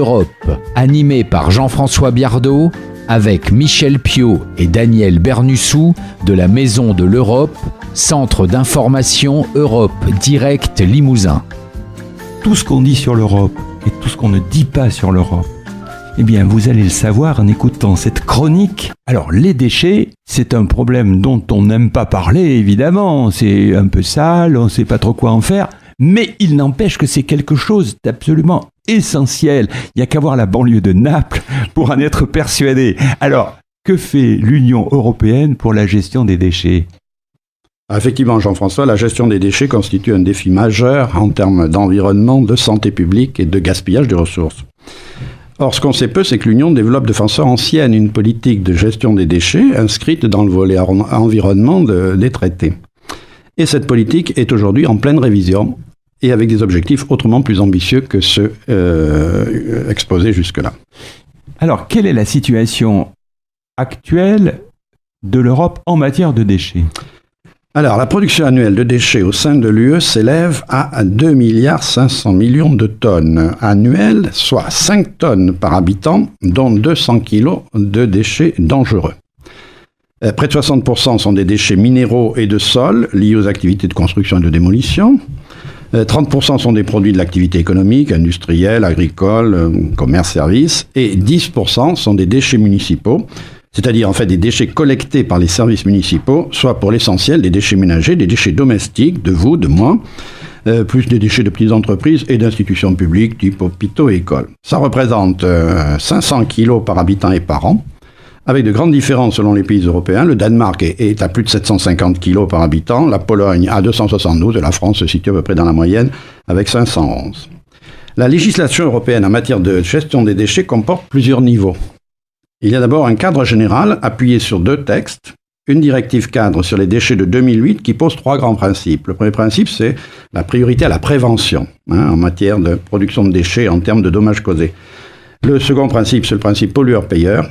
l'Europe, animé par Jean-François Biardot, avec Michel Piot et Daniel Bernussou de la Maison de l'Europe, Centre d'information Europe Direct Limousin. Tout ce qu'on dit sur l'Europe et tout ce qu'on ne dit pas sur l'Europe, eh bien, vous allez le savoir en écoutant cette chronique. Alors, les déchets, c'est un problème dont on n'aime pas parler, évidemment. C'est un peu sale, on ne sait pas trop quoi en faire. Mais il n'empêche que c'est quelque chose d'absolument essentiel. Il n'y a qu'à voir la banlieue de Naples pour en être persuadé. Alors, que fait l'Union européenne pour la gestion des déchets ? Effectivement, Jean-François, la gestion des déchets constitue un défi majeur en termes d'environnement, de santé publique et de gaspillage de ressources. Or, ce qu'on sait peu, c'est que l'Union développe de façon ancienne une politique de gestion des déchets inscrite dans le volet environnement des traités. Et cette politique est aujourd'hui en pleine révision et avec des objectifs autrement plus ambitieux que ceux exposés jusque-là. Alors, quelle est la situation actuelle de l'Europe en matière de déchets ? Alors, la production annuelle de déchets au sein de l'UE s'élève à 2,5 milliards de tonnes annuelles, soit 5 tonnes par habitant, dont 200 kilos de déchets dangereux. Près de 60% sont des déchets minéraux et de sol liés aux activités de construction et de démolition. 30% sont des produits de l'activité économique, industrielle, agricole, commerce, services. Et 10% sont des déchets municipaux, c'est-à-dire en fait des déchets collectés par les services municipaux, soit pour l'essentiel des déchets ménagers, des déchets domestiques, de vous, de moi, plus des déchets de petites entreprises et d'institutions publiques, type hôpitaux et écoles. Ça représente 500 kilos par habitant et par an, avec de grandes différences selon les pays européens. Le Danemark est à plus de 750 kilos par habitant, la Pologne à 272 et la France se situe à peu près dans la moyenne avec 511. La législation européenne en matière de gestion des déchets comporte plusieurs niveaux. Il y a d'abord un cadre général appuyé sur 2 textes, une directive cadre sur les déchets de 2008 qui pose 3 grands principes. Le premier principe, c'est la priorité à la prévention en matière de production de déchets en termes de dommages causés. Le second principe, c'est le principe pollueur-payeur.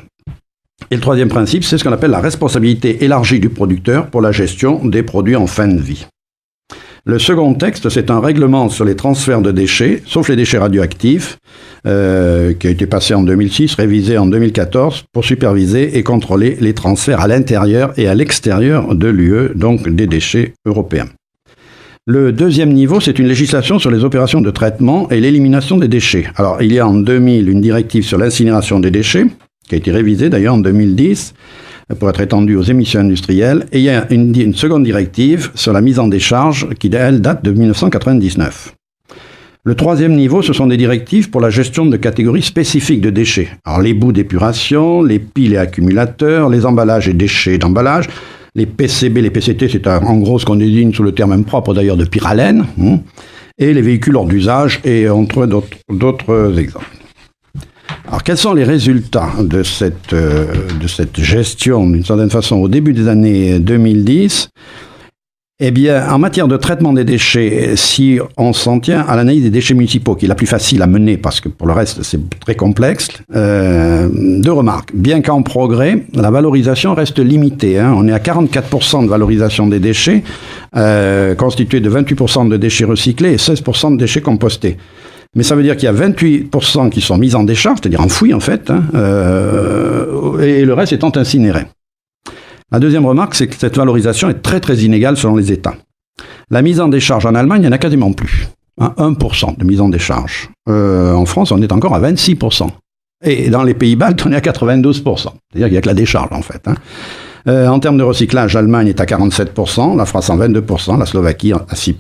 Et le troisième principe, c'est ce qu'on appelle la responsabilité élargie du producteur pour la gestion des produits en fin de vie. Le second texte, c'est un règlement sur les transferts de déchets, sauf les déchets radioactifs, qui a été passé en 2006, révisé en 2014, pour superviser et contrôler les transferts à l'intérieur et à l'extérieur de l'UE, donc des déchets européens. Le deuxième niveau, c'est une législation sur les opérations de traitement et l'élimination des déchets. Alors, il y a en 2000 une directive sur l'incinération des déchets, qui a été révisée d'ailleurs en 2010, pour être étendue aux émissions industrielles. Et il y a une seconde directive sur la mise en décharge qui, elle, date de 1999. Le troisième niveau, ce sont des directives pour la gestion de catégories spécifiques de déchets. Alors les bouts d'épuration, les piles et accumulateurs, les emballages et déchets d'emballage, les PCB, les PCT, c'est en gros ce qu'on désigne sous le terme impropre d'ailleurs de pyralène, et les véhicules hors d'usage, et entre d'autres exemples. Alors, quels sont les résultats de cette gestion, d'une certaine façon, au début des années 2010 ? Eh bien, en matière de traitement des déchets, si on s'en tient à l'analyse des déchets municipaux, qui est la plus facile à mener, parce que pour le reste, c'est très complexe, 2 remarques. Bien qu'en progrès, la valorisation reste limitée. On est à 44% de valorisation des déchets, constitué de 28% de déchets recyclés et 16% de déchets compostés. Mais ça veut dire qu'il y a 28% qui sont mis en décharge, c'est-à-dire enfouis en fait, et le reste étant incinéré. La deuxième remarque, c'est que cette valorisation est très très inégale selon les États. La mise en décharge en Allemagne, il n'y en a quasiment plus. 1% de mise en décharge. En France, on est encore à 26%. Et dans les pays baltes, on est à 92%. C'est-à-dire qu'il n'y a que la décharge en fait. En termes de recyclage, l'Allemagne est à 47%, la France en 22%, la Slovaquie à 6%.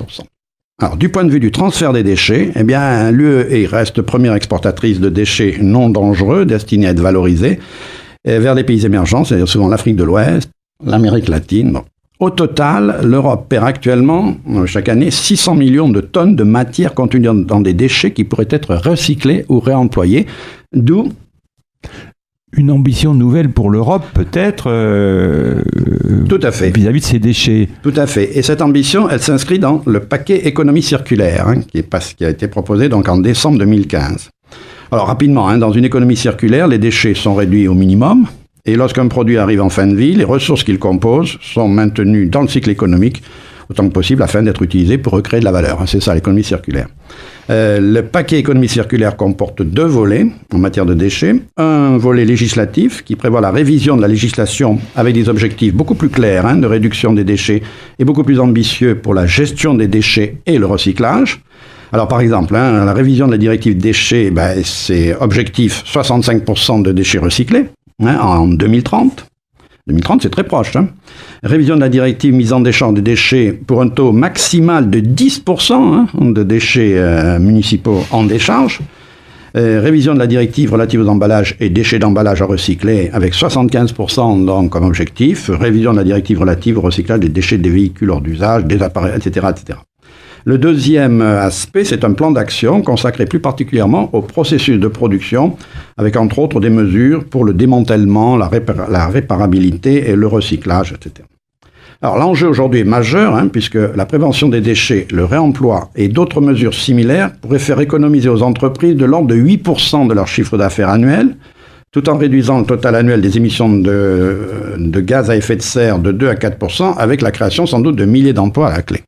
Alors, du point de vue du transfert des déchets, eh bien, l'UE reste première exportatrice de déchets non dangereux destinés à être valorisés vers les pays émergents, c'est-à-dire souvent l'Afrique de l'Ouest, l'Amérique latine. Bon. Au total, l'Europe perd actuellement, chaque année, 600 millions de tonnes de matière contenue dans des déchets qui pourraient être recyclés ou réemployés, d'où une ambition nouvelle pour l'Europe, peut-être, tout à fait. Vis-à-vis de ces déchets. Tout à fait. Et cette ambition, elle s'inscrit dans le paquet économie circulaire, qui a été proposé donc en décembre 2015. Alors rapidement, dans une économie circulaire, les déchets sont réduits au minimum, et lorsqu'un produit arrive en fin de vie, les ressources qu'il compose sont maintenues dans le cycle économique autant que possible afin d'être utilisés pour recréer de la valeur. C'est ça l'économie circulaire. Le paquet économie circulaire comporte 2 volets en matière de déchets. Un volet législatif qui prévoit la révision de la législation avec des objectifs beaucoup plus clairs de réduction des déchets et beaucoup plus ambitieux pour la gestion des déchets et le recyclage. Alors par exemple, la révision de la directive déchets, c'est objectif 65% de déchets recyclés en 2030. 2030, c'est très proche. Révision de la directive mise en décharge des déchets pour un taux maximal de 10% de déchets municipaux en décharge. Révision de la directive relative aux emballages et déchets d'emballage à recycler avec 75% donc comme objectif. Révision de la directive relative au recyclage des déchets des véhicules hors d'usage, des appareils, etc., etc. Le deuxième aspect, c'est un plan d'action consacré plus particulièrement au processus de production, avec entre autres des mesures pour le démantèlement, la réparabilité et le recyclage, etc. Alors l'enjeu aujourd'hui est majeur, puisque la prévention des déchets, le réemploi et d'autres mesures similaires pourraient faire économiser aux entreprises de l'ordre de 8% de leur chiffre d'affaires annuel, tout en réduisant le total annuel des émissions de gaz à effet de serre de 2 à 4%, avec la création sans doute de milliers d'emplois à la clé.